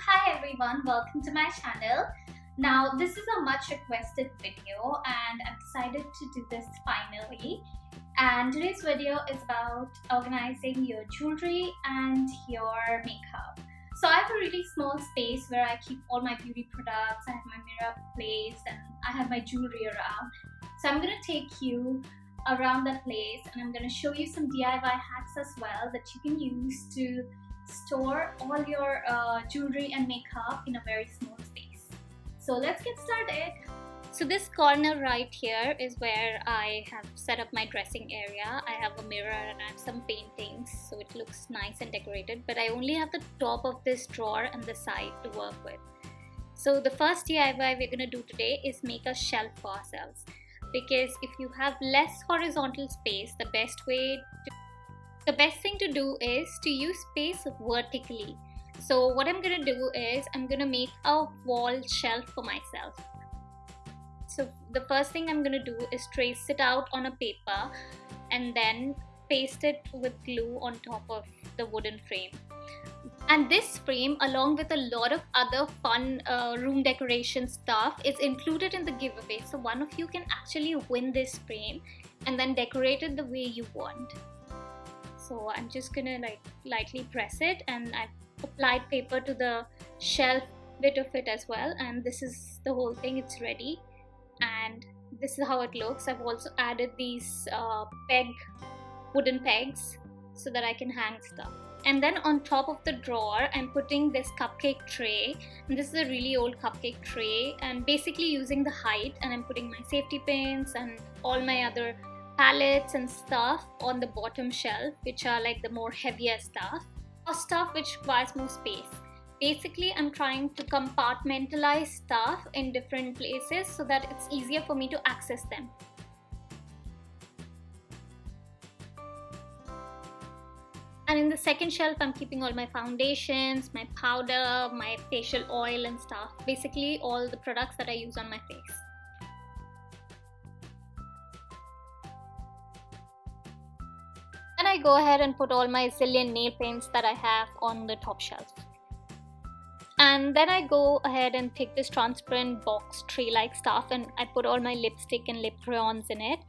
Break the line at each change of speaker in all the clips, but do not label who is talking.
Hi everyone, welcome to my channel. Now this is a much requested video and I've decided to do this finally. And today's video is about organizing your jewelry and your makeup. So I have a really small space where I keep all my beauty products. I have my mirror placed and I have my jewelry around. So I'm going to take you around that place and I'm going to show you some DIY hacks as well that you can use to store all your jewelry and makeup in a very small space. So let's get started. So this corner right here is where I have set up my dressing area. I have a mirror and I have some paintings, so it looks nice and decorated, but I only have the top of this drawer and the side to work with. So the first DIY we're going to do today is make a shelf for ourselves, because if you have less horizontal space, the best thing to do is to use space vertically. So what I'm going to do is I'm going to make a wall shelf for myself. So the first thing I'm going to do is trace it out on a paper and then paste it with glue on top of the wooden frame. And this frame, along with a lot of other fun room decoration stuff, is included in the giveaway. So one of you can actually win this frame and then decorate it the way you want. So I'm just gonna lightly press it, and I've applied paper to the shelf bit of it as well, and this is the whole thing. It's ready and this is how it looks. I've also added these wooden pegs so that I can hang stuff. And then on top of the drawer I'm putting this cupcake tray, and this is a really old cupcake tray, and basically using the height, and I'm putting my safety pins and all my other palettes and stuff on the bottom shelf, which are like the more heavier stuff, or stuff which requires more space. Basically I'm trying to compartmentalize stuff in different places so that it's easier for me to access them. And in the second shelf I'm keeping all my foundations, my powder, my facial oil and stuff, basically all the products that I use on my face. Then I go ahead and put all my zillion nail paints that I have on the top shelf. And then I go ahead and take this transparent box tray-like stuff and I put all my lipstick and lip crayons in it.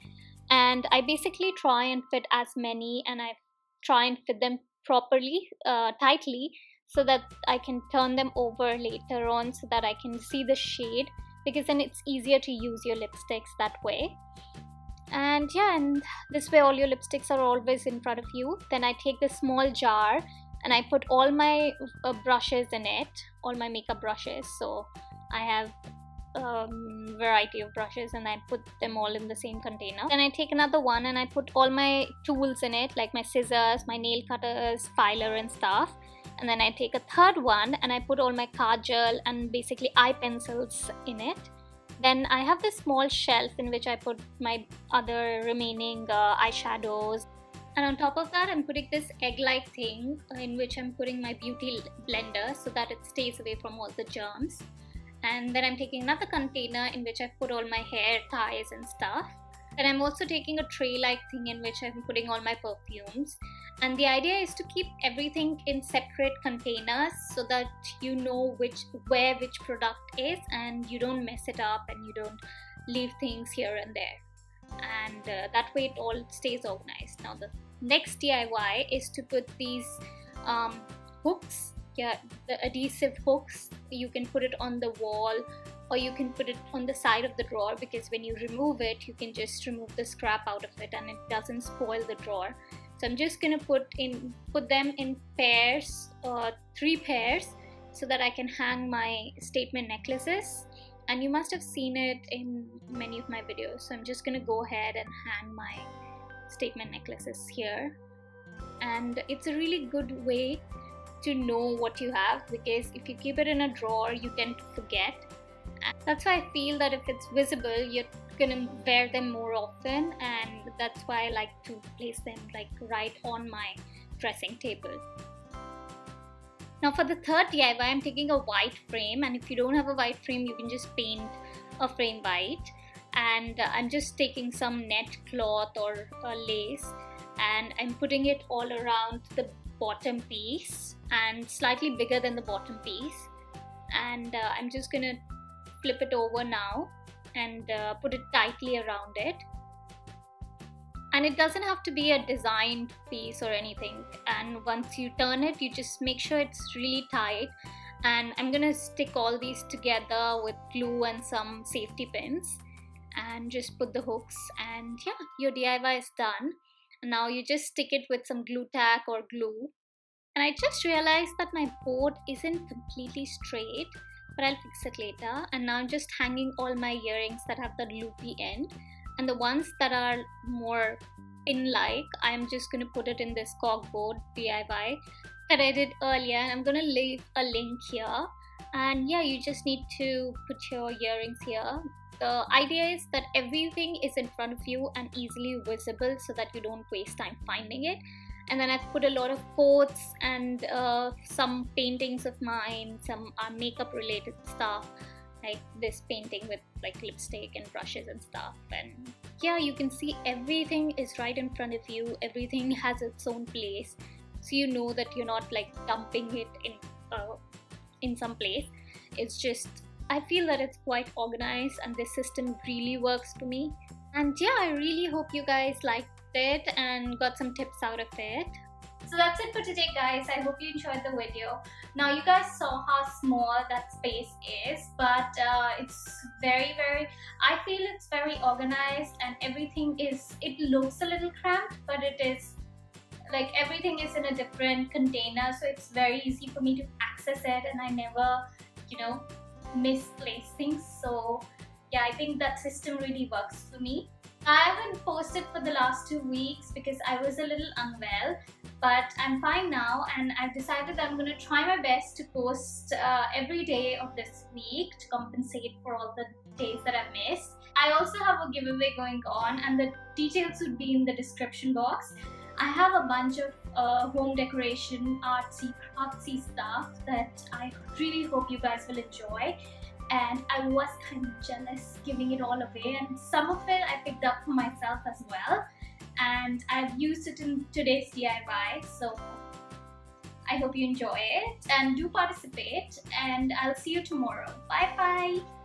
And I basically try and fit as many, and I try and fit them properly, tightly, so that I can turn them over later on so that I can see the shade, because then it's easier to use your lipsticks that way. And yeah, and this way all your lipsticks are always in front of you. Then I take this small jar and I put all my brushes in it, all my makeup brushes. So I have variety of brushes and I put them all in the same container. Then I take another one and I put all my tools in it, like my scissors, my nail cutters, filer and stuff. And then I take a third one and I put all my kajal and basically eye pencils in it. Then I have this small shelf in which I put my other remaining eyeshadows. And on top of that I'm putting this egg-like thing in which I'm putting my beauty blender so that it stays away from all the germs. And then I'm taking another container in which I've put all my hair ties and stuff. And I'm also taking a tray-like thing in which I'm putting all my perfumes. And the idea is to keep everything in separate containers so that you know where which product is, and you don't mess it up and you don't leave things here and there. And that way it all stays organized. Now the next DIY is to put these hooks. Yeah, the adhesive hooks. You can put it on the wall or you can put it on the side of the drawer, because when you remove it you can just remove the scrap out of it and it doesn't spoil the drawer. So I'm just gonna put them in pairs, 3 pairs, so that I can hang my statement necklaces. And you must have seen it in many of my videos. So I'm just gonna go ahead and hang my statement necklaces here. And it's a really good way to know what you have, because if you keep it in a drawer you tend to forget. And that's why I feel that if it's visible you're gonna wear them more often, and that's why I like to place them like right on my dressing table. Now for the third DIY I'm taking a white frame, and if you don't have a white frame you can just paint a frame white. And I'm just taking some net cloth or lace and I'm putting it all around the bottom piece and slightly bigger than the bottom piece. and I'm just gonna flip it over now and put it tightly around it. And it doesn't have to be a designed piece or anything, and once you turn it, you just make sure it's really tight. And I'm gonna stick all these together with glue and some safety pins and just put the hooks, and yeah, your DIY is done. And now you just stick it with some glue tack or glue. And I just realized that my board isn't completely straight, but I'll fix it later. And now I'm just hanging all my earrings that have the loopy end, and the ones that are more pin-like, I'm just gonna put it in this corkboard DIY that I did earlier, and I'm gonna leave a link here. And yeah, you just need to put your earrings here. The idea is that everything is in front of you and easily visible so that you don't waste time finding it. And then I've put a lot of quotes and some paintings of mine, some makeup related stuff, like this painting with like lipstick and brushes and stuff. And yeah, you can see everything is right in front of you, everything has its own place, so you know that you're not like dumping it in some place. It's just, I feel that it's quite organized, and this system really works for me. And yeah, I really hope you guys liked it and got some tips out of it. So that's it for today, guys. I hope you enjoyed the video. Now you guys saw how small that space is, but it's very, I feel it's very organized, and everything is, it looks a little cramped, but it is like everything is in a different container, so it's very easy for me to access it, and I never, you know, misplace things. So yeah, I think that system really works for me. I haven't posted for the last 2 weeks because I was a little unwell, but I'm fine now, and I've decided that I'm going to try my best to post every day of this week to compensate for all the days that I've missed. I also have a giveaway going on, and the details would be in the description box. I have a bunch of home decoration, artsy, craftsy stuff that I really hope you guys will enjoy. And I was kind of jealous giving it all away, and some of it I picked up for myself as well, and I've used it in today's DIY. So I hope you enjoy it and do participate, and I'll see you tomorrow. Bye bye.